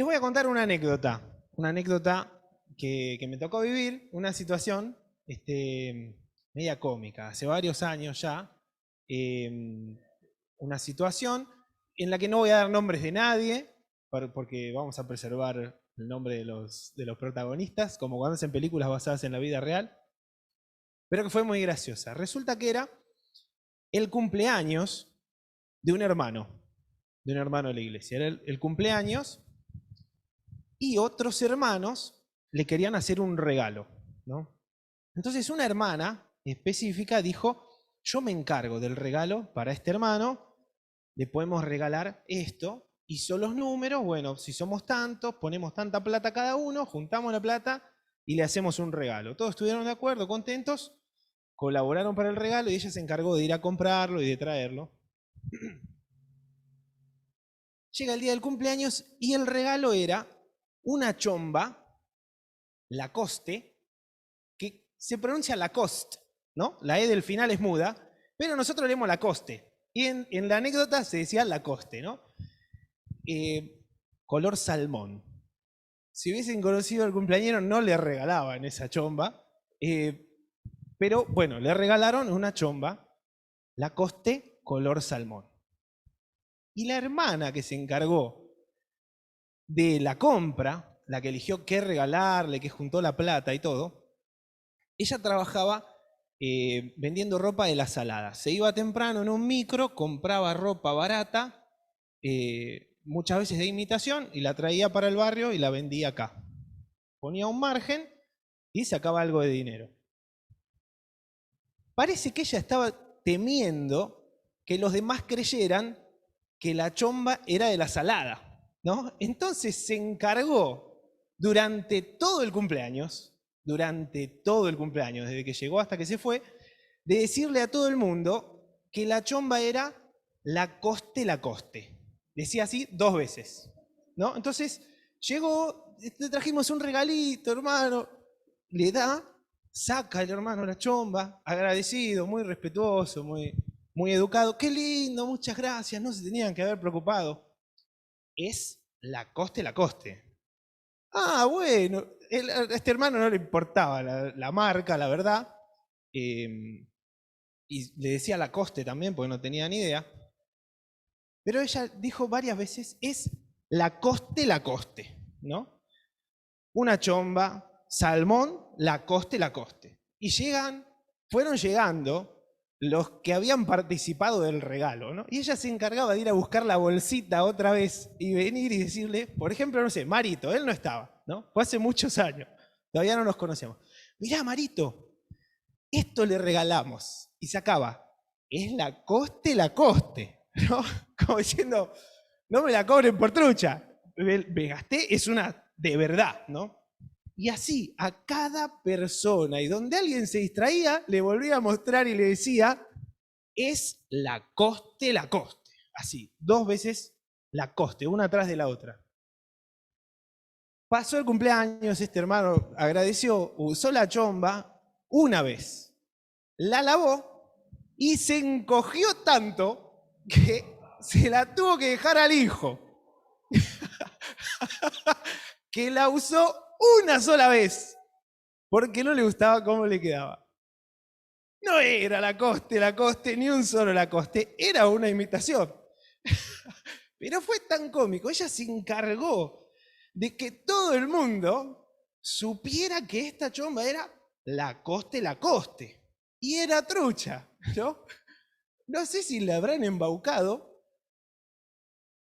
Les voy a contar una anécdota que me tocó vivir, una situación media cómica, hace varios años ya, eh, una situación en la que no voy a dar nombres de nadie, porque vamos a preservar el nombre de los protagonistas, como cuando hacen películas basadas en la vida real, pero que fue muy graciosa. Resulta que era el cumpleaños de un hermano de la iglesia. Era el cumpleaños y otros hermanos le querían hacer un regalo, ¿no? Entonces una hermana específica dijo, yo me encargo del regalo para este hermano, le podemos regalar esto, hizo los números, bueno, si somos tantos, ponemos tanta plata cada uno, juntamos la plata y le hacemos un regalo. Todos estuvieron de acuerdo, contentos, colaboraron para el regalo y ella se encargó de ir a comprarlo y de traerlo. Llega el día del cumpleaños y el regalo era una chomba, Lacoste, que se pronuncia Lacoste, ¿no? La E del final es muda, pero nosotros leemos Lacoste. Y en la anécdota se decía Lacoste, ¿no? Color salmón. Si hubiesen conocido al cumpleañero, no le regalaban esa chomba. Pero bueno, le regalaron una chomba Lacoste color salmón. Y la hermana que se encargó de la compra, la que eligió qué regalarle, que juntó la plata y todo, ella trabajaba vendiendo ropa de la salada. Se iba temprano en un micro, compraba ropa barata, muchas veces de imitación, y la traía para el barrio y la vendía acá. Ponía un margen y sacaba algo de dinero. Parece que ella estaba temiendo que los demás creyeran que la chomba era de la salada, ¿no? Entonces se encargó durante todo el cumpleaños, desde que llegó hasta que se fue, de decirle a todo el mundo que la chomba era Lacoste. Decía así 2 veces, ¿no? Entonces llegó, te trajimos un regalito, hermano, le da, saca el hermano la chomba, agradecido, muy respetuoso, muy educado. Qué lindo, muchas gracias, no se tenían que haber preocupado. Es Lacoste. Ah, bueno, a este hermano no le importaba la marca, la verdad. Y le decía Lacoste también, porque no tenía ni idea. Pero ella dijo varias veces, es Lacoste, ¿no? Una chomba, salmón, Lacoste. Y fueron llegando los que habían participado del regalo, ¿no? Y ella se encargaba de ir a buscar la bolsita otra vez y venir y decirle, por ejemplo, no sé, Marito, él no estaba, ¿no? Fue hace muchos años, todavía no nos conocemos. Mirá, Marito, esto le regalamos. Y sacaba, es Lacoste, ¿no? Como diciendo, no me la cobren por trucha, me gasté, es una de verdad, ¿no? Y así, a cada persona, y donde alguien se distraía, le volvía a mostrar y le decía, es Lacoste. Así, 2 veces Lacoste, una atrás de la otra. Pasó el cumpleaños, este hermano agradeció, usó la chomba una vez, la lavó y se encogió tanto que se la tuvo que dejar al hijo, que la usó una sola vez, porque no le gustaba cómo le quedaba. No era Lacoste, ni un solo Lacoste, era una imitación. Pero fue tan cómico, ella se encargó de que todo el mundo supiera que esta chomba era Lacoste. Y era trucha, ¿no? No sé si la habrán embaucado,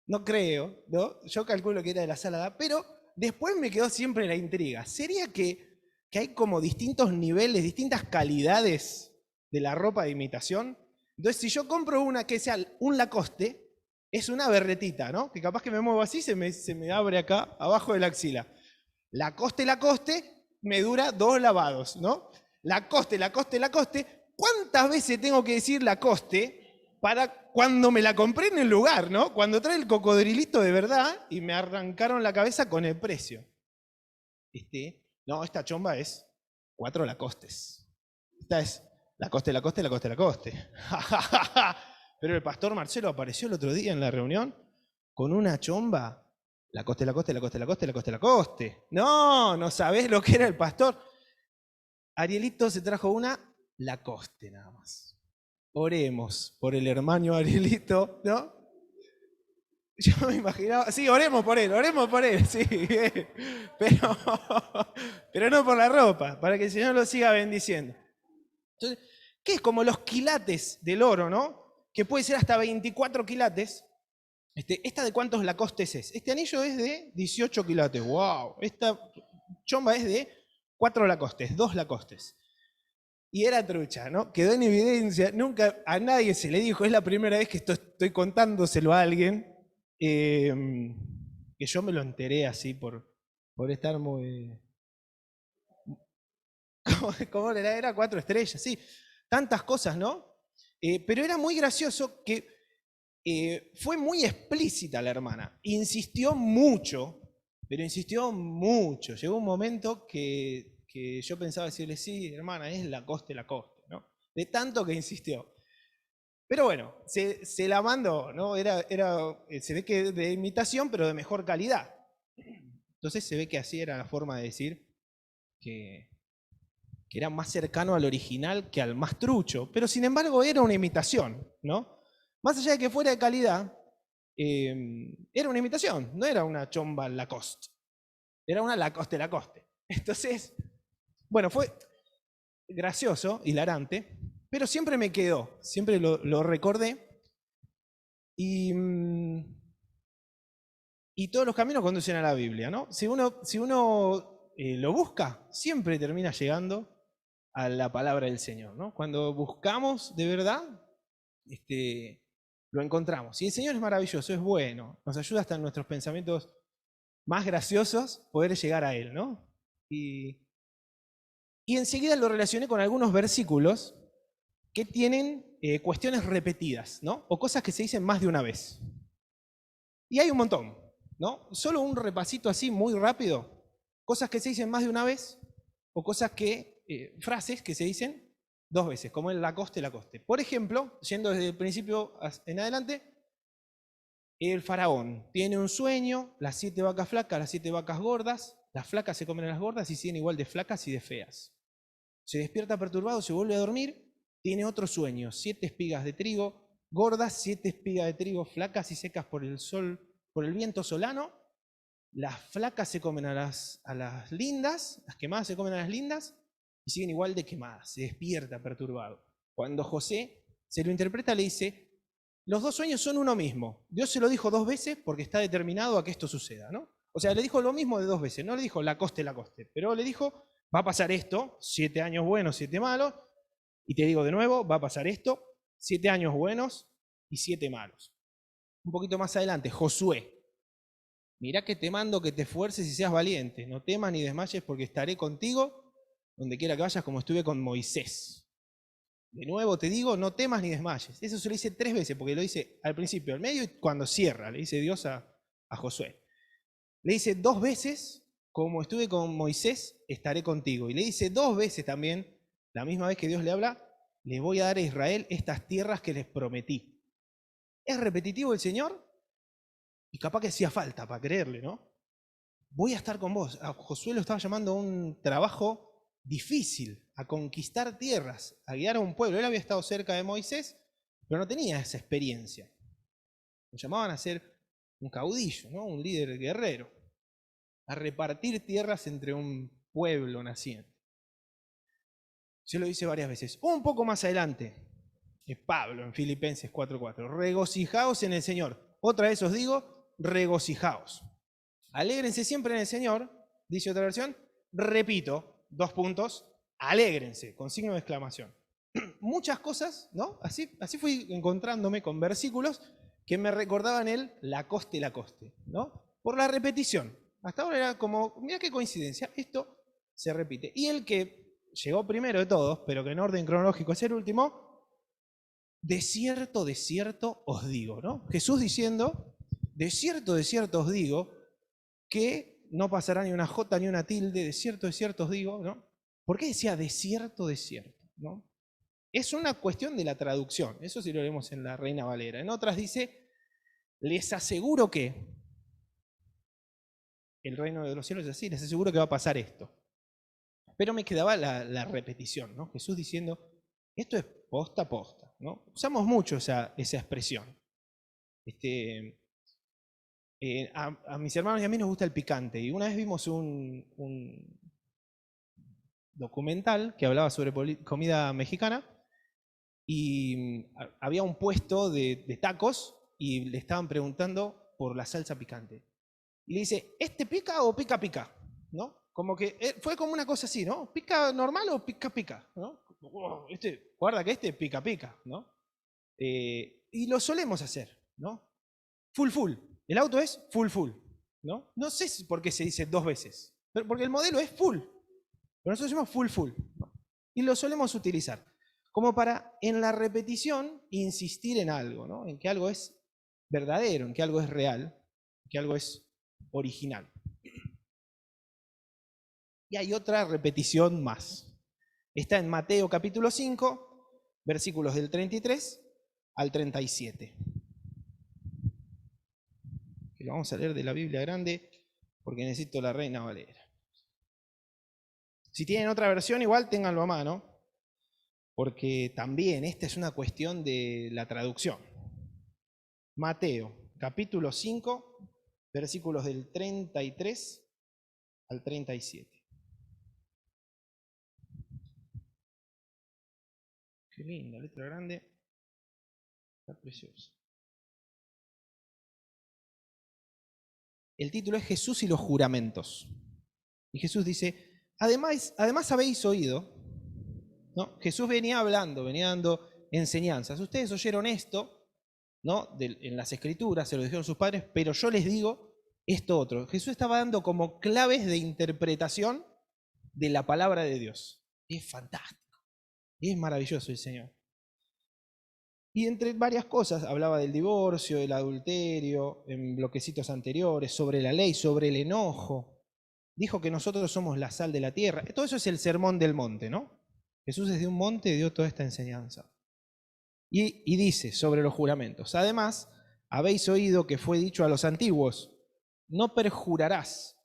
no creo, ¿no? Yo calculo que era de la salada, pero después me quedó siempre la intriga. ¿Sería que hay como distintos niveles, distintas calidades de la ropa de imitación? Entonces, si yo compro una que sea un Lacoste, es una berretita, ¿no? Que capaz que me muevo así, se me abre acá, abajo de la axila. Lacoste, me dura 2 lavados, ¿no? Lacoste. ¿Cuántas veces tengo que decir Lacoste para cuando me la compré en el lugar, ¿no? Cuando trae el cocodrilito de verdad y me arrancaron la cabeza con el precio. No, esta chomba es 4 Lacostes. Esta es Lacoste. Pero el pastor Marcelo apareció el otro día en la reunión con una chomba La coste, la coste, la coste, la coste, la coste, la coste. No, no sabés lo que era el pastor. Arielito se trajo una Lacoste nada más. Oremos por el hermano Arielito, ¿no? Yo me imaginaba, sí, oremos por él, sí, pero, pero no por la ropa, para que el Señor lo siga bendiciendo. Entonces, ¿qué es? Como los quilates del oro, ¿no? Que puede ser hasta 24 quilates. ¿Esta de cuántos Lacostes es? Este anillo es de 18 quilates, wow. Esta chomba es de 4 Lacostes, 2 Lacostes. Y era trucha, ¿no? Quedó en evidencia, nunca a nadie se le dijo, es la primera vez que estoy contándoselo a alguien, que yo me lo enteré así por estar muy... ¿Cómo era? 4 estrellas, sí. Tantas cosas, ¿no? Pero era muy gracioso que fue muy explícita la hermana. Insistió mucho, pero insistió mucho. Llegó un momento que yo pensaba decirle, sí, hermana, es Lacoste, ¿no? De tanto que insistió. Pero bueno, se la mandó, ¿no? Se ve que de imitación, pero de mejor calidad. Entonces se ve que así era la forma de decir que era más cercano al original que al más trucho. Pero sin embargo era una imitación, ¿no? Más allá de que fuera de calidad, era una imitación, no era una chomba Lacoste. Era una Lacoste. Entonces, bueno, fue gracioso, hilarante, pero siempre me quedó, siempre lo recordé. Y todos los caminos conducen a la Biblia, ¿no? Si uno lo busca, siempre termina llegando a la palabra del Señor, ¿no? Cuando buscamos de verdad, lo encontramos. Y el Señor es maravilloso, es bueno, nos ayuda hasta en nuestros pensamientos más graciosos poder llegar a Él, ¿no? Y enseguida lo relacioné con algunos versículos que tienen cuestiones repetidas, ¿no? O cosas que se dicen más de una vez. Y hay un montón, ¿no? Solo un repasito así muy rápido. Cosas que se dicen más de una vez o cosas frases que se dicen 2 veces, como el Lacoste. Por ejemplo, yendo desde el principio en adelante, el faraón tiene un sueño, las 7 vacas flacas, las 7 vacas gordas, las flacas se comen a las gordas y siguen igual de flacas y de feas. Se despierta perturbado, se vuelve a dormir, tiene otro sueño, 7 espigas de trigo gordas, 7 espigas de trigo flacas y secas por el sol, por el viento solano. Las flacas se comen a las lindas, las quemadas se comen a las lindas y siguen igual de quemadas. Se despierta perturbado. Cuando José se lo interpreta, le dice, los 2 sueños son uno mismo. Dios se lo dijo 2 veces porque está determinado a que esto suceda, ¿no? O sea, le dijo lo mismo de 2 veces. No le dijo Lacoste, pero le dijo, va a pasar esto, 7 años buenos, 7 malos. Y te digo de nuevo, va a pasar esto, 7 años buenos y 7 malos. Un poquito más adelante, Josué. Mirá que te mando que te esfuerces y seas valiente. No temas ni desmayes porque estaré contigo donde quiera que vayas como estuve con Moisés. De nuevo te digo, no temas ni desmayes. Eso se lo dice 3 veces, porque lo dice al principio, al medio y cuando cierra. Le dice Dios a Josué. Le dice 2 veces, como estuve con Moisés, estaré contigo. Y le dice 2 veces también, la misma vez que Dios le habla, les voy a dar a Israel estas tierras que les prometí. ¿Es repetitivo el Señor? Y capaz que hacía falta para creerle, ¿no? Voy a estar con vos. A Josué lo estaba llamando a un trabajo difícil, a conquistar tierras, a guiar a un pueblo. Él había estado cerca de Moisés, pero no tenía esa experiencia. Lo llamaban a ser un caudillo, ¿no? Un líder guerrero, a repartir tierras entre un pueblo naciente. Se lo dice varias veces. Un poco más adelante, es Pablo en Filipenses 4:4. Regocijaos en el Señor. Otra vez os digo, regocijaos. Alégrense siempre en el Señor, dice otra versión. Repito, 2 puntos, alégrense, con signo de exclamación. Muchas cosas, ¿no? Así fui encontrándome con versículos que me recordaban el Lacoste, ¿no? Por la repetición. Hasta ahora era como, mira qué coincidencia, esto se repite. Y el que llegó primero de todos, pero que en orden cronológico es el último, de cierto os digo, ¿no? Jesús diciendo, de cierto os digo, que no pasará ni una jota ni una tilde, de cierto os digo, ¿no? ¿Por qué decía de cierto, ¿no? Es una cuestión de la traducción, eso sí lo vemos en la Reina Valera. En otras dice, les aseguro que, el reino de los cielos es así, les aseguro que va a pasar esto. Pero me quedaba la repetición, ¿no? Jesús diciendo, esto es posta a posta, ¿no? Usamos mucho esa expresión. A mis hermanos y a mí nos gusta el picante, y una vez vimos un documental que hablaba sobre comida mexicana, y había un puesto de tacos, y le estaban preguntando por la salsa picante. Y le dice, ¿este pica o pica pica? ¿No? Como que fue como una cosa así, ¿no? ¿Pica normal o pica pica? ¿No? Guarda que este pica pica, ¿no? Y lo solemos hacer, ¿no? Full full. El auto es full full, ¿no? No sé por qué se dice 2 veces, pero porque el modelo es full. Pero nosotros decimos full full, ¿no? Y lo solemos utilizar como para, en la repetición, insistir en algo, ¿no? En que algo es verdadero, en que algo es real, en que algo es original. Y hay otra repetición más. Está en Mateo capítulo 5, versículos del 33 al 37. Que lo vamos a leer de la Biblia grande, porque necesito la Reina Valera. Si tienen otra versión, igual ténganlo a mano, porque también esta es una cuestión de la traducción. Mateo capítulo 5, versículos del 33 al 37. Qué linda, letra grande. Está preciosa. El título es Jesús y los juramentos. Y Jesús dice, además habéis oído, ¿no? Jesús venía hablando, venía dando enseñanzas. Ustedes oyeron esto, ¿no? En las Escrituras, se lo dijeron sus padres, pero yo les digo esto otro. Jesús estaba dando como claves de interpretación de la palabra de Dios. Es fantástico. Es maravilloso el Señor. Y entre varias cosas hablaba del divorcio, del adulterio, en bloquecitos anteriores, sobre la ley, sobre el enojo. Dijo que nosotros somos la sal de la tierra. Todo eso es el sermón del monte, ¿no? Jesús desde un monte dio toda esta enseñanza. Y dice sobre los juramentos, además, habéis oído que fue dicho a los antiguos, no perjurarás,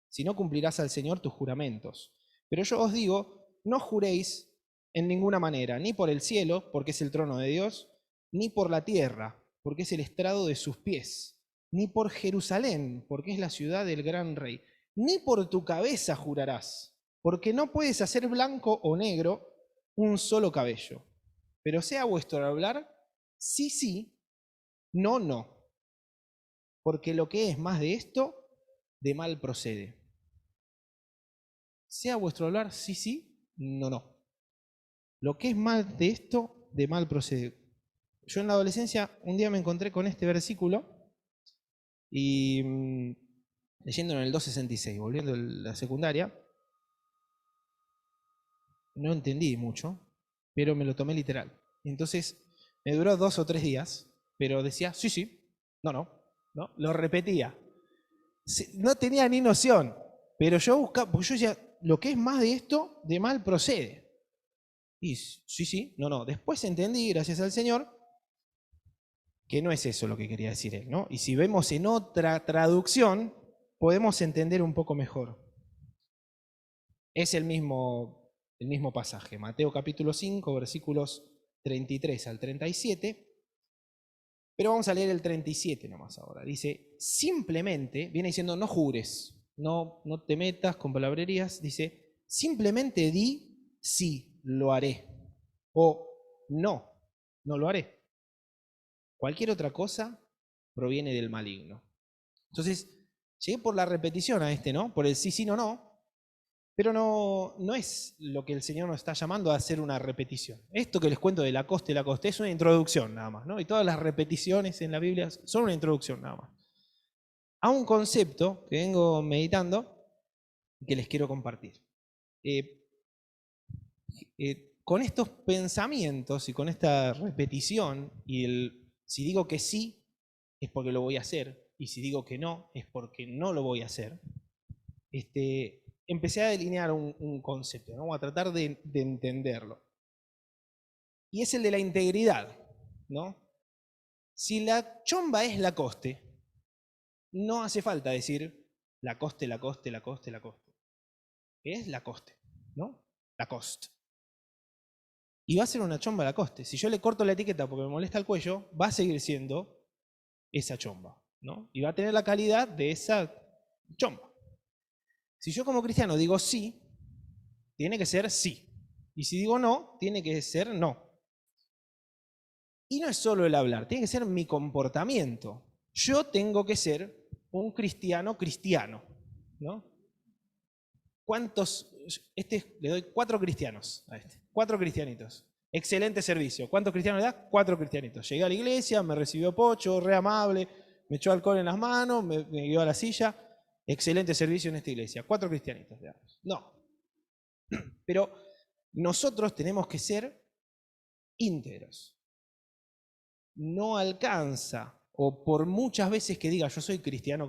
sino cumplirás al Señor tus juramentos. Pero yo os digo, no juréis en ninguna manera, ni por el cielo, porque es el trono de Dios, ni por la tierra, porque es el estrado de sus pies, ni por Jerusalén, porque es la ciudad del gran rey, ni por tu cabeza jurarás, porque no puedes hacer blanco o negro un solo cabello. Pero sea vuestro hablar sí, sí, no, no, porque lo que es más de esto, de mal procede. Sea vuestro hablar sí, sí, no, no. Lo que es más de esto, de mal procede. Yo en la adolescencia un día me encontré con este versículo y leyéndolo en el 266, volviendo a la secundaria, no entendí mucho, pero me lo tomé literal. Entonces me duró 2 o 3 días, pero decía sí, sí, no, no, no, lo repetía. No tenía ni noción, pero yo buscaba, porque yo decía, lo que es más de esto, de mal procede. Y sí, sí, no, no. Después entendí, gracias al Señor, que no es eso lo que quería decir él, ¿no? Y si vemos en otra traducción, podemos entender un poco mejor. Es el mismo pasaje, Mateo capítulo 5, versículos 33 al 37, pero vamos a leer el 37 nomás ahora. Dice, simplemente, viene diciendo, no jures, no te metas con palabrerías, dice, simplemente di, sí, lo haré, o no, no lo haré. Cualquier otra cosa proviene del maligno. Entonces, llegué por la repetición a ¿no? Por el sí, sí, no, no. Pero no es lo que el Señor nos está llamando a hacer una repetición. Esto que les cuento de la costa y la costa es una introducción nada más, ¿no? Y todas las repeticiones en la Biblia son una introducción nada más. A un concepto que vengo meditando que les quiero compartir. Con estos pensamientos y con esta repetición, si digo que sí, es porque lo voy a hacer, y si digo que no, es porque no lo voy a hacer, empecé a delinear un concepto, ¿no? Vamos a tratar de entenderlo. Y es el de la integridad, ¿no? Si la chomba es la coste, no hace falta decir Lacoste, Lacoste, Lacoste, Lacoste. Es Lacoste, ¿no? Lacoste. Y va a ser una chomba Lacoste. Si yo le corto la etiqueta porque me molesta el cuello, va a seguir siendo esa chomba, ¿no? Y va a tener la calidad de esa chomba. Si yo como cristiano digo sí, tiene que ser sí. Y si digo no, tiene que ser no. Y no es solo el hablar, tiene que ser mi comportamiento. Yo tengo que ser un cristiano cristiano, ¿no? ¿Cuántos? Le doy 4 cristianos a este. 4 cristianitos. Excelente servicio. ¿Cuántos cristianos le da? 4 cristianitos. Llegué a la iglesia, me recibió Pocho, re amable, me echó alcohol en las manos, me guió a la silla. Excelente servicio en esta iglesia. 4 cristianitos le damos. No. Pero nosotros tenemos que ser íntegros. No alcanza, o por muchas veces que diga yo soy cristiano,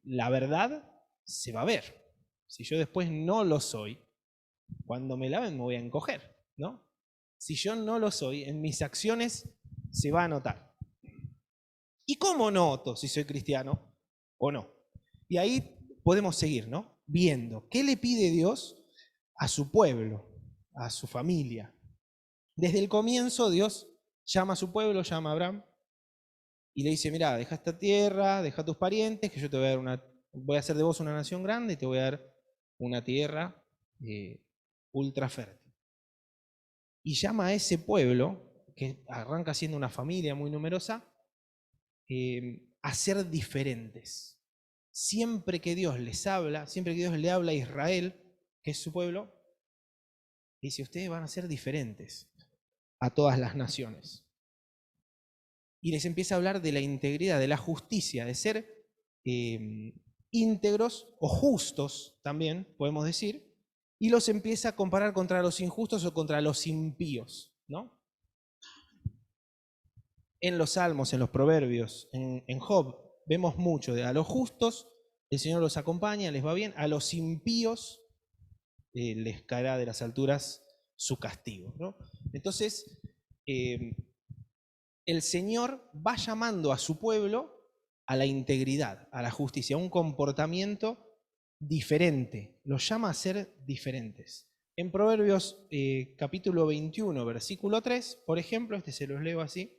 la verdad se va a ver. Si yo después no lo soy, cuando me laven me voy a encoger, ¿no? Si yo no lo soy, en mis acciones se va a notar. ¿Y cómo noto si soy cristiano o no? Y ahí podemos seguir, ¿no? Viendo qué le pide Dios a su pueblo, a su familia. Desde el comienzo Dios llama a su pueblo, llama a Abraham y le dice, mira, deja esta tierra, deja tus parientes, que yo te voy a dar voy a hacer de vos una nación grande y te voy a dar una tierra ultra fértil. Y llama a ese pueblo, que arranca siendo una familia muy numerosa, a ser diferentes. Siempre que Dios les habla, siempre que Dios le habla a Israel, que es su pueblo, dice, ustedes van a ser diferentes a todas las naciones. Y les empieza a hablar de la integridad, de la justicia, de ser íntegros o justos también, podemos decir, y los empieza a comparar contra los injustos o contra los impíos, ¿no? En los Salmos, en los Proverbios, en Job, vemos mucho de a los justos, el Señor los acompaña, les va bien, a los impíos les caerá de las alturas su castigo, ¿no? Entonces, el Señor va llamando a su pueblo a la integridad, a la justicia, a un comportamiento diferente. Los llama a ser diferentes. En Proverbios capítulo 21, versículo 3, por ejemplo, se los leo así,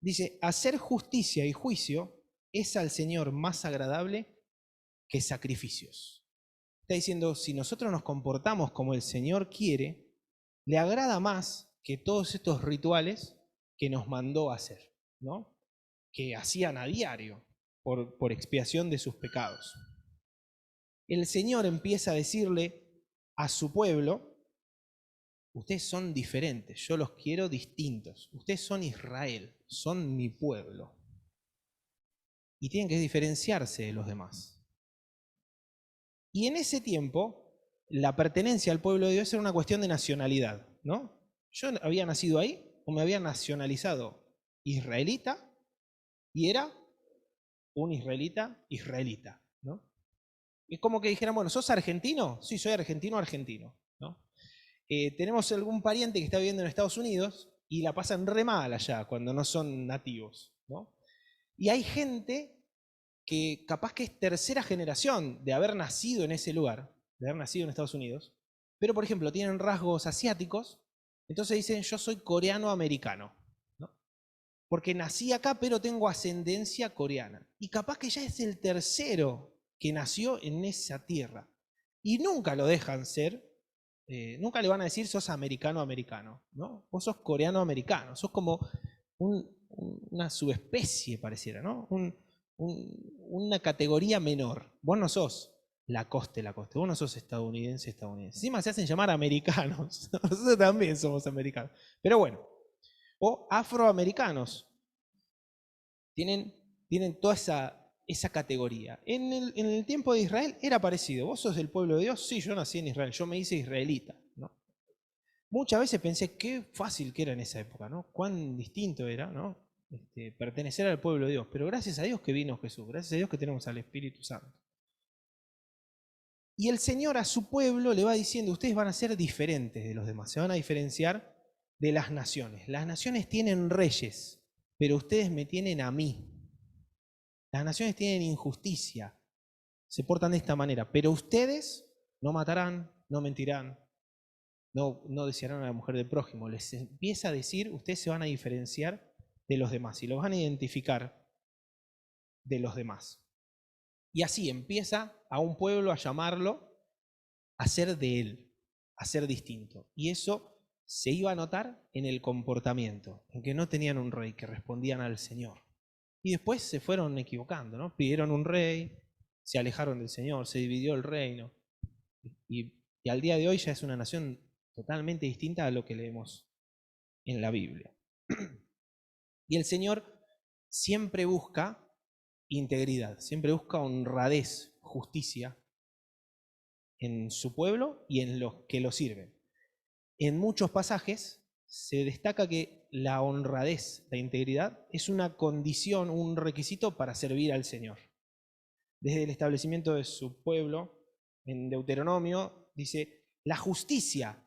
dice, hacer justicia y juicio es al Señor más agradable que sacrificios. Está diciendo, si nosotros nos comportamos como el Señor quiere, le agrada más que todos estos rituales que nos mandó a hacer, ¿no? Que hacían a diario por expiación de sus pecados. El Señor empieza a decirle a su pueblo, ustedes son diferentes, yo los quiero distintos, ustedes son Israel, son mi pueblo. Y tienen que diferenciarse de los demás. Y en ese tiempo, la pertenencia al pueblo de Dios era una cuestión de nacionalidad, ¿no? Yo había nacido ahí, o me había nacionalizado israelita, y era un israelita, ¿no? Es como que dijeran, bueno, ¿sos argentino? Sí, soy argentino, ¿no? Tenemos algún pariente que está viviendo en Estados Unidos y la pasan re mal allá cuando no son nativos, ¿no? Y hay gente que capaz que es tercera generación de haber nacido en ese lugar, de haber nacido en Estados Unidos, pero por ejemplo tienen rasgos asiáticos, entonces dicen yo soy coreano-americano, ¿no? Porque nací acá pero tengo ascendencia coreana. Y capaz que ya es el tercero que nació en esa tierra. Y nunca lo dejan ser, nunca le van a decir sos americano-americano, ¿no? Vos sos coreano-americano, sos como una subespecie pareciera, ¿no? Una categoría menor. Vos no sos Lacoste. Vos no sos estadounidense. Encima se hacen llamar americanos. Nosotros también somos americanos. Pero bueno. O afroamericanos. Tienen toda esa categoría. En el tiempo de Israel era parecido. Vos sos del pueblo de Dios. Sí, yo nací en Israel. Yo me hice israelita, ¿no? Muchas veces pensé qué fácil que era en esa época, ¿no? Cuán distinto era, ¿no? Pertenecer al pueblo de Dios. Pero gracias a Dios que vino Jesús, gracias a Dios que tenemos al Espíritu Santo. Y el Señor a su pueblo le va diciendo, ustedes van a ser diferentes de los demás, se van a diferenciar de las naciones. Las naciones tienen reyes, pero ustedes me tienen a mí. Las naciones tienen injusticia, se portan de esta manera, pero ustedes no matarán, no mentirán, no desearán a la mujer del prójimo. Les empieza a decir, ustedes se van a diferenciar de los demás y los van a identificar de los demás. Y así empieza a un pueblo a llamarlo a ser de él, a ser distinto. Y eso se iba a notar en el comportamiento, en que no tenían un rey, que respondían al Señor. Y después se fueron equivocando, ¿no? Pidieron un rey, se alejaron del Señor, se dividió el reino. Y al día de hoy ya es una nación totalmente distinta a lo que leemos en la Biblia. Y el Señor siempre busca integridad, siempre busca honradez, justicia en su pueblo y en los que lo sirven. En muchos pasajes se destaca que la honradez, la integridad, es una condición, un requisito para servir al Señor. Desde el establecimiento de su pueblo, en Deuteronomio, dice, la justicia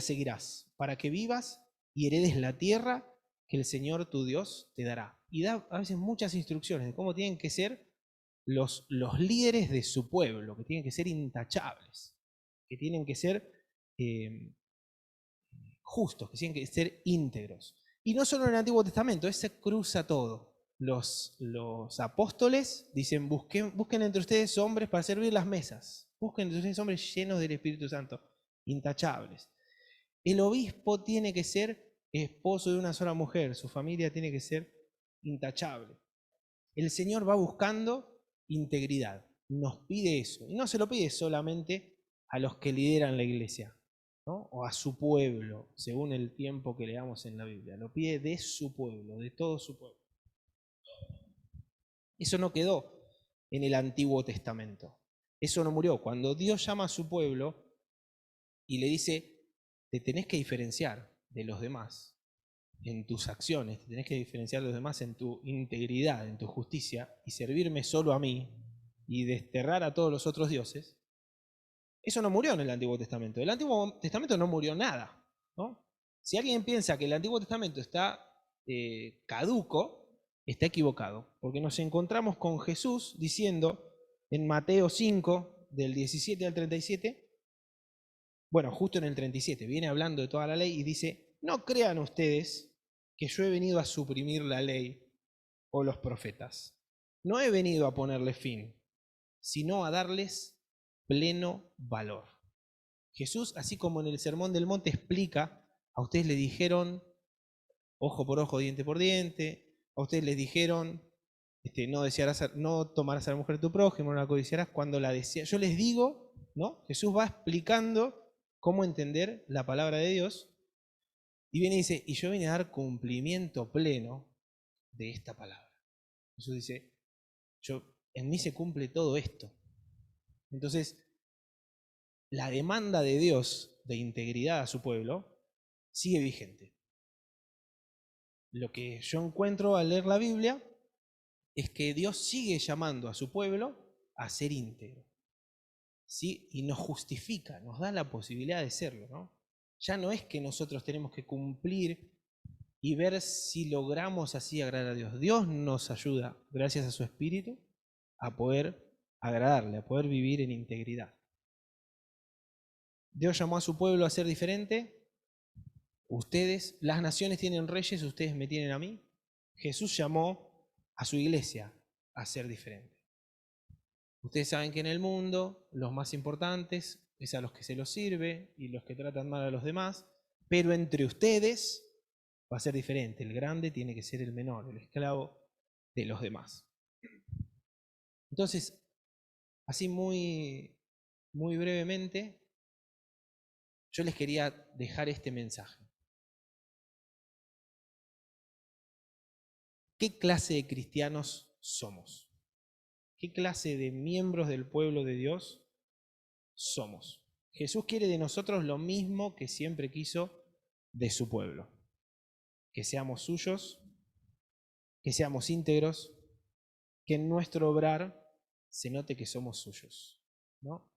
seguirás para que vivas y heredes la tierra que el Señor tu Dios te dará. Y da a veces muchas instrucciones de cómo tienen que ser los líderes de su pueblo, que tienen que ser intachables, que tienen que ser justos, que tienen que ser íntegros. Y no solo en el Antiguo Testamento, ese cruza todo. Los apóstoles dicen, busquen entre ustedes hombres para servir las mesas. Busquen entre ustedes hombres llenos del Espíritu Santo, intachables. El obispo tiene que ser esposo de una sola mujer, su familia tiene que ser intachable. El Señor va buscando integridad, nos pide eso. Y no se lo pide solamente a los que lideran la iglesia, ¿no? O a su pueblo, según el tiempo que leamos en la Biblia. Lo pide de su pueblo, de todo su pueblo. Eso no quedó en el Antiguo Testamento. Eso no murió. Cuando Dios llama a su pueblo y le dice, te tenés que diferenciar de los demás en tus acciones, te tenés que diferenciar de los demás en tu integridad, en tu justicia, y servirme solo a mí y desterrar a todos los otros dioses, eso no murió en el Antiguo Testamento. El Antiguo Testamento no murió nada, ¿no? Si alguien piensa que el Antiguo Testamento está caduco, está equivocado, porque nos encontramos con Jesús diciendo en Mateo 5, del 17 al 37, bueno, justo en el 37, viene hablando de toda la ley y dice, no crean ustedes que yo he venido a suprimir la ley o los profetas. No he venido a ponerle fin, sino a darles pleno valor. Jesús, así como en el Sermón del Monte explica, a ustedes les dijeron ojo por ojo, diente por diente, a ustedes les dijeron no tomarás a la mujer de tu prójimo, no la codiciarás cuando la deseas. Yo les digo, ¿no? Jesús va explicando cómo entender la palabra de Dios y viene y dice, y yo vine a dar cumplimiento pleno de esta palabra. Jesús dice, en mí se cumple todo esto. Entonces, la demanda de Dios de integridad a su pueblo sigue vigente. Lo que yo encuentro al leer la Biblia es que Dios sigue llamando a su pueblo a ser íntegro, ¿sí? Y nos justifica, nos da la posibilidad de serlo, ¿no? Ya no es que nosotros tenemos que cumplir y ver si logramos así agradar a Dios. Dios nos ayuda, gracias a su Espíritu, a poder agradarle, a poder vivir en integridad. Dios llamó a su pueblo a ser diferente. Ustedes, las naciones tienen reyes, ustedes me tienen a mí. Jesús llamó a su iglesia a ser diferente. Ustedes saben que en el mundo los más importantes es a los que se los sirve y los que tratan mal a los demás, pero entre ustedes va a ser diferente. El grande tiene que ser el menor, el esclavo de los demás. Entonces, así muy brevemente, yo les quería dejar este mensaje. ¿Qué clase de cristianos somos? ¿Qué clase de miembros del pueblo de Dios somos? Jesús quiere de nosotros lo mismo que siempre quiso de su pueblo. Que seamos suyos, que seamos íntegros, que en nuestro obrar se note que somos suyos, ¿no?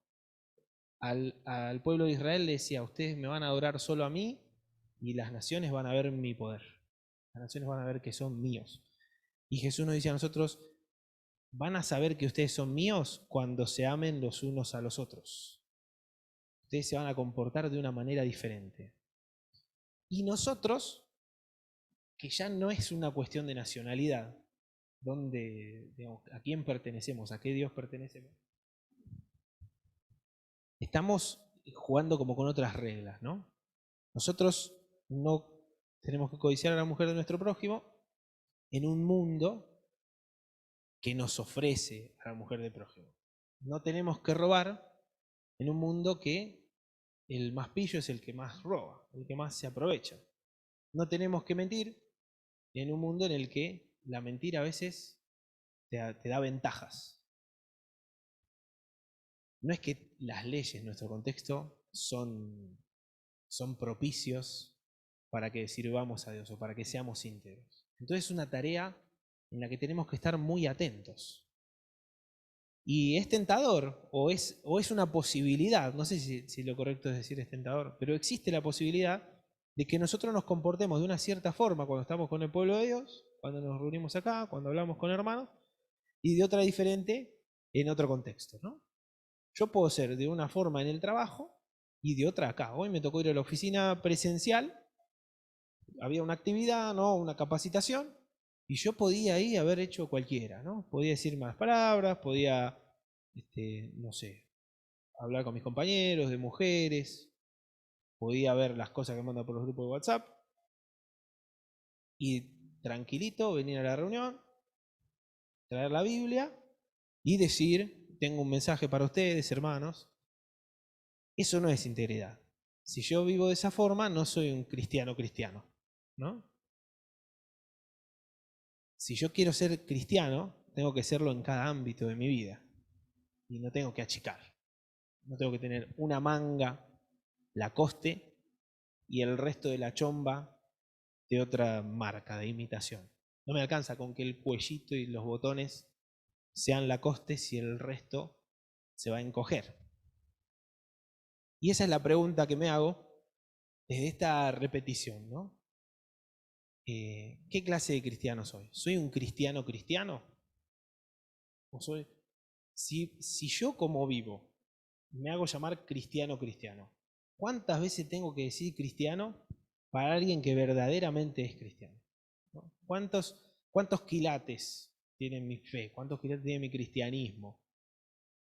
Al pueblo de Israel le decía, ustedes me van a adorar solo a mí y las naciones van a ver mi poder. Las naciones van a ver que son míos. Y Jesús nos dice a nosotros, van a saber que ustedes son míos cuando se amen los unos a los otros. Ustedes se van a comportar de una manera diferente. Y nosotros, que ya no es una cuestión de nacionalidad, digamos, a quién pertenecemos, a qué Dios pertenecemos, estamos jugando como con otras reglas, ¿no? Nosotros no tenemos que codiciar a la mujer de nuestro prójimo en un mundo que nos ofrece a la mujer del prójimo. No tenemos que robar en un mundo que el más pillo es el que más roba, el que más se aprovecha. No tenemos que mentir en un mundo en el que la mentira a veces te da ventajas. No es que las leyes en nuestro contexto son propicios para que sirvamos a Dios o para que seamos íntegros. Entonces es una tarea en la que tenemos que estar muy atentos. Y es tentador, o es una posibilidad, no sé si lo correcto es decir es tentador, pero existe la posibilidad de que nosotros nos comportemos de una cierta forma cuando estamos con el pueblo de Dios, cuando nos reunimos acá, cuando hablamos con hermanos, y de otra diferente en otro contexto, ¿no? Yo puedo ser de una forma en el trabajo y de otra acá. Hoy me tocó ir a la oficina presencial, había una actividad, ¿no? Una capacitación, y yo podía ahí haber hecho cualquiera, ¿no? Podía decir más palabras, podía, no sé, hablar con mis compañeros, de mujeres, podía ver las cosas que mandan por los grupos de WhatsApp, y tranquilito venir a la reunión, traer la Biblia y decir, tengo un mensaje para ustedes, hermanos. Eso no es integridad. Si yo vivo de esa forma, no soy un cristiano, ¿no? Si yo quiero ser cristiano, tengo que serlo en cada ámbito de mi vida. Y no tengo que achicar. No tengo que tener una manga Lacoste y el resto de la chomba de otra marca, de imitación. No me alcanza con que el cuellito y los botones sean Lacoste si el resto se va a encoger. Y esa es la pregunta que me hago desde esta repetición, ¿no? ¿Qué clase de cristiano soy? ¿Soy un cristiano cristiano? ¿O soy? Si yo como vivo me hago llamar cristiano cristiano, ¿cuántas veces tengo que decir cristiano para alguien que verdaderamente es cristiano? ¿No? ¿Cuántos quilates tiene mi fe? ¿Cuántos quilates tiene mi cristianismo?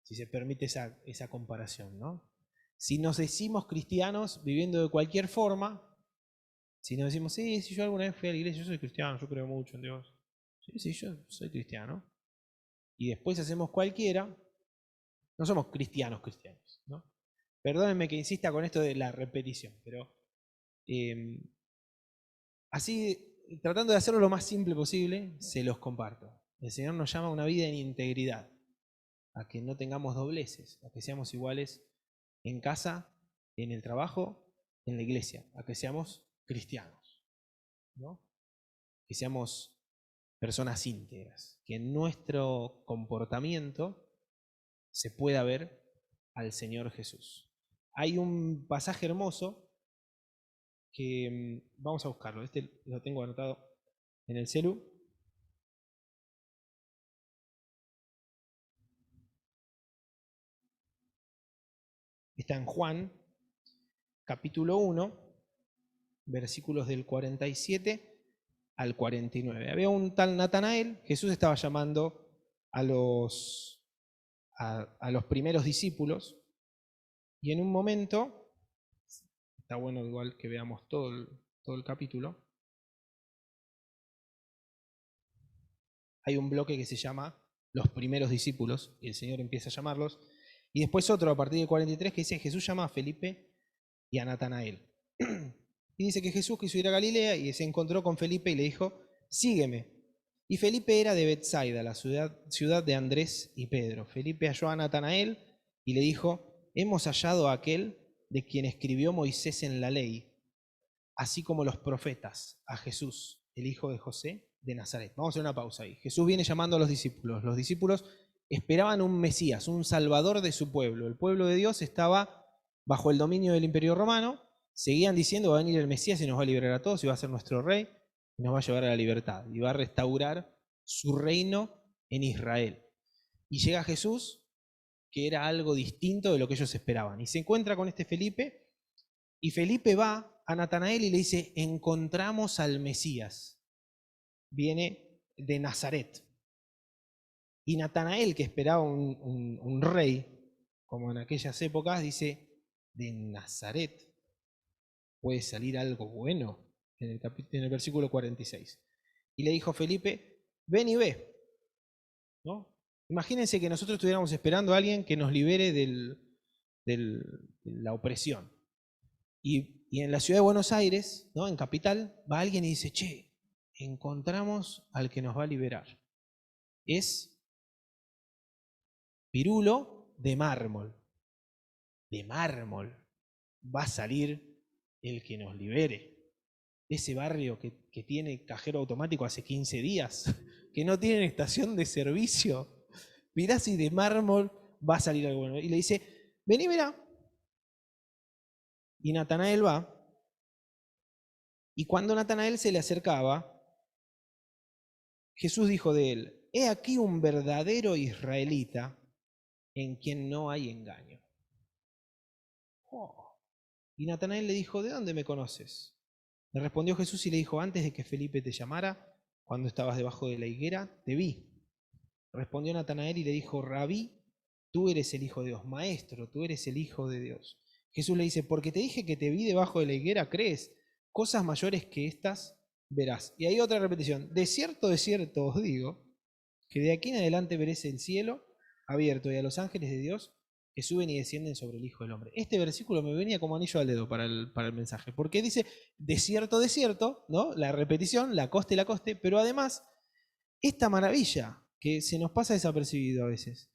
Si se permite esa comparación, ¿no? Si nos decimos cristianos viviendo de cualquier forma, si nos decimos, sí, si yo alguna vez fui a la iglesia, yo soy cristiano, yo creo mucho en Dios. Sí, yo soy cristiano. Y después hacemos cualquiera, no somos cristianos, ¿no? Perdónenme que insista con esto de la repetición, pero así, tratando de hacerlo lo más simple posible, se los comparto. El Señor nos llama a una vida en integridad, a que no tengamos dobleces, a que seamos iguales en casa, en el trabajo, en la iglesia, a que seamos cristianos, ¿no? Que seamos personas íntegras, que en nuestro comportamiento se pueda ver al Señor Jesús. Hay un pasaje hermoso que vamos a buscarlo, este lo tengo anotado en el celu. Está en Juan, capítulo 1, versículos del 47 al 49. Había un tal Natanael, Jesús estaba llamando a los primeros discípulos, y en un momento, está bueno igual que veamos todo el capítulo, hay un bloque que se llama los primeros discípulos, y el Señor empieza a llamarlos, y después otro a partir del 43 que dice, Jesús llama a Felipe y a Natanael. Y dice que Jesús quiso ir a Galilea y se encontró con Felipe y le dijo, sígueme. Y Felipe era de Betsaida, la ciudad de Andrés y Pedro. Felipe halló a Natanael y le dijo, hemos hallado a aquel de quien escribió Moisés en la ley, así como los profetas, a Jesús, el hijo de José de Nazaret. Vamos a hacer una pausa ahí. Jesús viene llamando a los discípulos. Los discípulos esperaban un Mesías, un Salvador de su pueblo. El pueblo de Dios estaba bajo el dominio del Imperio Romano. Seguían diciendo, va a venir el Mesías y nos va a liberar a todos y va a ser nuestro rey y nos va a llevar a la libertad y va a restaurar su reino en Israel. Y llega Jesús, que era algo distinto de lo que ellos esperaban. Y se encuentra con este Felipe, y Felipe va a Natanael y le dice, encontramos al Mesías. Viene de Nazaret. Y Natanael, que esperaba un rey, como en aquellas épocas, dice, de Nazaret puede salir algo bueno, en el versículo 46. Y le dijo Felipe, ven y ve. ¿No? Imagínense que nosotros estuviéramos esperando a alguien que nos libere de la opresión. Y en la ciudad de Buenos Aires, ¿no? En capital, va alguien y dice, che, encontramos al que nos va a liberar. Es Pirulo de mármol. De mármol va a salir el que nos libere. Ese barrio que tiene cajero automático hace 15 días, que no tiene estación de servicio. Mirá si de mármol va a salir algo bueno. Y le dice, vení, mirá. Y Natanael va. Y cuando Natanael se le acercaba, Jesús dijo de él, he aquí un verdadero israelita en quien no hay engaño. Oh. Y Natanael le dijo, ¿de dónde me conoces? Le respondió Jesús y le dijo, antes de que Felipe te llamara, cuando estabas debajo de la higuera, te vi. Respondió Natanael y le dijo, Rabí, tú eres el Hijo de Dios, Maestro, tú eres el Hijo de Dios. Jesús le dice, porque te dije que te vi debajo de la higuera, ¿crees? Cosas mayores que estas verás. Y hay otra repetición, de cierto os digo, que de aquí en adelante veréis el cielo abierto y a los ángeles de Dios que suben y descienden sobre el Hijo del Hombre. Este versículo me venía como anillo al dedo para el mensaje, porque dice, de cierto, ¿no? La repetición, la coste, pero además, esta maravilla que se nos pasa desapercibido a veces.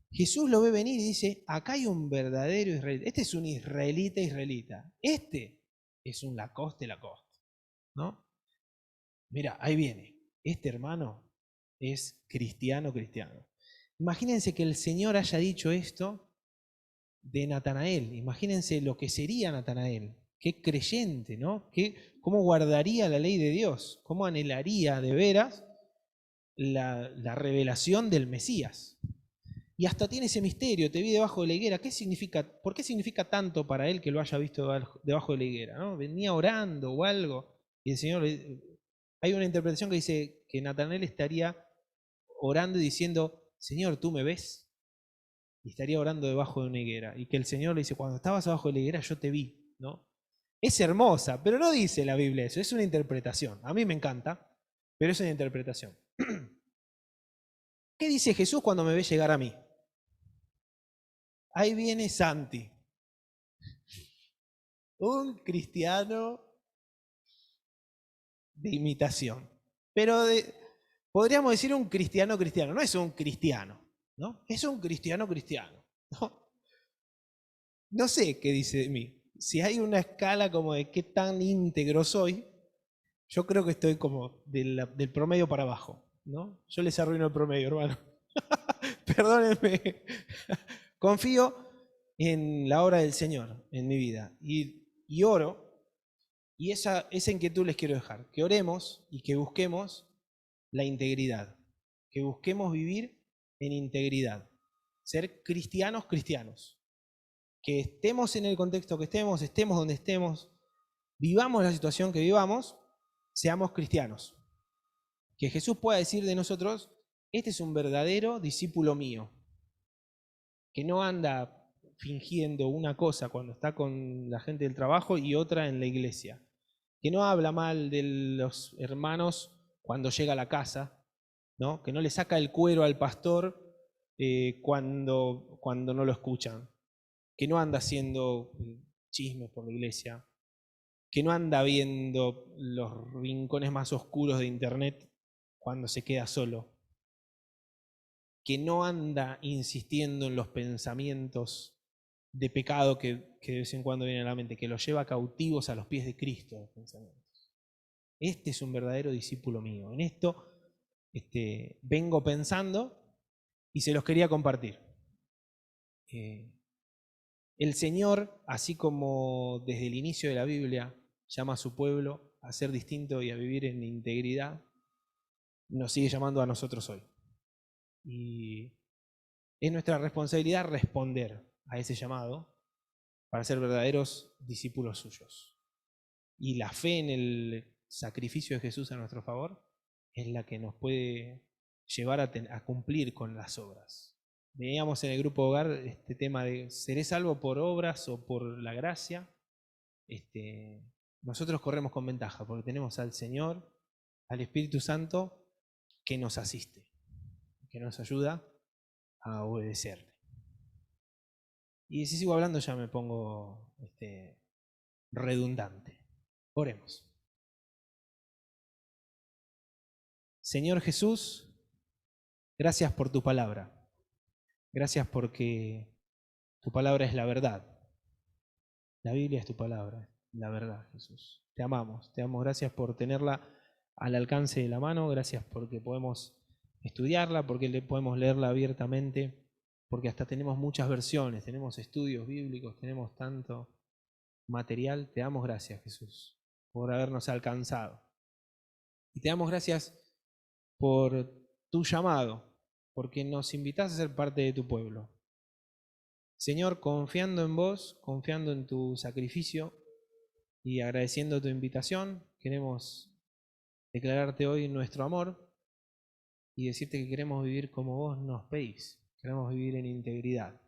Jesús lo ve venir y dice, acá hay un verdadero israelita. Este es un israelita. Este es un Lacoste, ¿no? Mira, ahí viene. Este hermano es cristiano. Imagínense que el Señor haya dicho esto de Natanael. Imagínense lo que sería Natanael. Qué creyente, ¿no? ¿Cómo guardaría la ley de Dios? ¿Cómo anhelaría de veras la revelación del Mesías? Y hasta tiene ese misterio, te vi debajo de la higuera. ¿Qué significa? ¿Por qué significa tanto para él que lo haya visto debajo de la higuera? ¿No? Venía orando o algo, y el Señor hay una interpretación que dice que Natanael estaría orando y diciendo, Señor, ¿tú me ves? Y estaría orando debajo de una higuera. Y que el Señor le dice, cuando estabas abajo de la higuera yo te vi, ¿no? Es hermosa, pero no dice la Biblia eso, es una interpretación. A mí me encanta, pero es una interpretación. ¿Qué dice Jesús cuando me ve llegar a mí? Ahí viene Santi, un cristiano de imitación. Pero podríamos decir un cristiano, no es un cristiano, ¿no? Es un cristiano. ¿No? No sé qué dice de mí. Si hay una escala como de qué tan íntegro soy, yo creo que estoy como del promedio para abajo, ¿no? Yo les arruino el promedio, hermano. Perdónenme. Confío en la obra del Señor en mi vida y oro, y esa inquietud les quiero dejar, que oremos y que busquemos la integridad, que busquemos vivir en integridad, ser cristianos, que estemos en el contexto que estemos donde estemos, vivamos la situación que vivamos, seamos cristianos. Que Jesús pueda decir de nosotros, este es un verdadero discípulo mío, que no anda fingiendo una cosa cuando está con la gente del trabajo y otra en la iglesia, que no habla mal de los hermanos cuando llega a la casa, ¿no? Que no le saca el cuero al pastor cuando no lo escuchan, que no anda haciendo chismes por la iglesia, que no anda viendo los rincones más oscuros de internet cuando se queda solo, que no anda insistiendo en los pensamientos de pecado que de vez en cuando vienen a la mente, que los lleva cautivos a los pies de Cristo los pensamientos. Este es un verdadero discípulo mío. En esto vengo pensando y se los quería compartir. El Señor, así como desde el inicio de la Biblia llama a su pueblo a ser distinto y a vivir en integridad, nos sigue llamando a nosotros hoy. Y Es nuestra responsabilidad responder a ese llamado para ser verdaderos discípulos suyos. Y la fe en el sacrificio de Jesús a nuestro favor es la que nos puede llevar a cumplir con las obras. Veíamos en el grupo Hogar este tema de ¿seré salvo por obras o por la gracia? Nosotros corremos con ventaja porque tenemos al Señor, al Espíritu Santo, que nos asiste, que nos ayuda a obedecerle. Y si sigo hablando ya me pongo redundante. Oremos. Señor Jesús, gracias por tu palabra. Gracias porque tu palabra es la verdad. La Biblia es tu palabra, la verdad, Jesús. Te amamos, gracias por tenerla al alcance de la mano, gracias porque podemos estudiarla, porque podemos leerla abiertamente, porque hasta tenemos muchas versiones, tenemos estudios bíblicos, tenemos tanto material. Te damos gracias, Jesús, por habernos alcanzado. Y te damos gracias por tu llamado, porque nos invitas a ser parte de tu pueblo. Señor, confiando en vos, confiando en tu sacrificio y agradeciendo tu invitación, queremos declararte hoy nuestro amor y decirte que queremos vivir como vos nos pedís. Queremos vivir en integridad.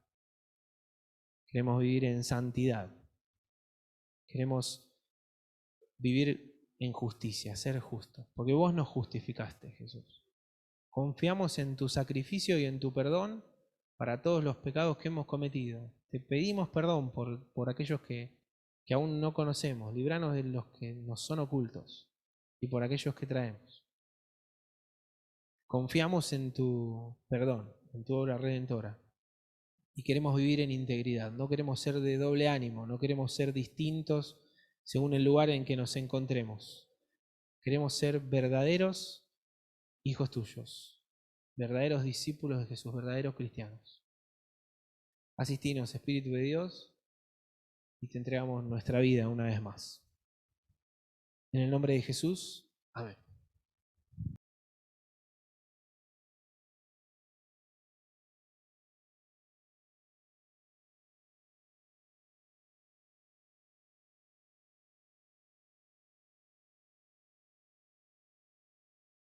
Queremos vivir en santidad. Queremos vivir en justicia, ser justos, porque vos nos justificaste, Jesús. Confiamos en tu sacrificio y en tu perdón para todos los pecados que hemos cometido. Te pedimos perdón por aquellos que aún no conocemos. Líbranos de los que nos son ocultos y por aquellos que traemos. Confiamos en tu perdón, en tu obra redentora. Y queremos vivir en integridad. No queremos ser de doble ánimo, no queremos ser distintos según el lugar en que nos encontremos. Queremos ser verdaderos hijos tuyos, verdaderos discípulos de Jesús, verdaderos cristianos. Asistinos, Espíritu de Dios, y te entregamos nuestra vida una vez más. En el nombre de Jesús, amén.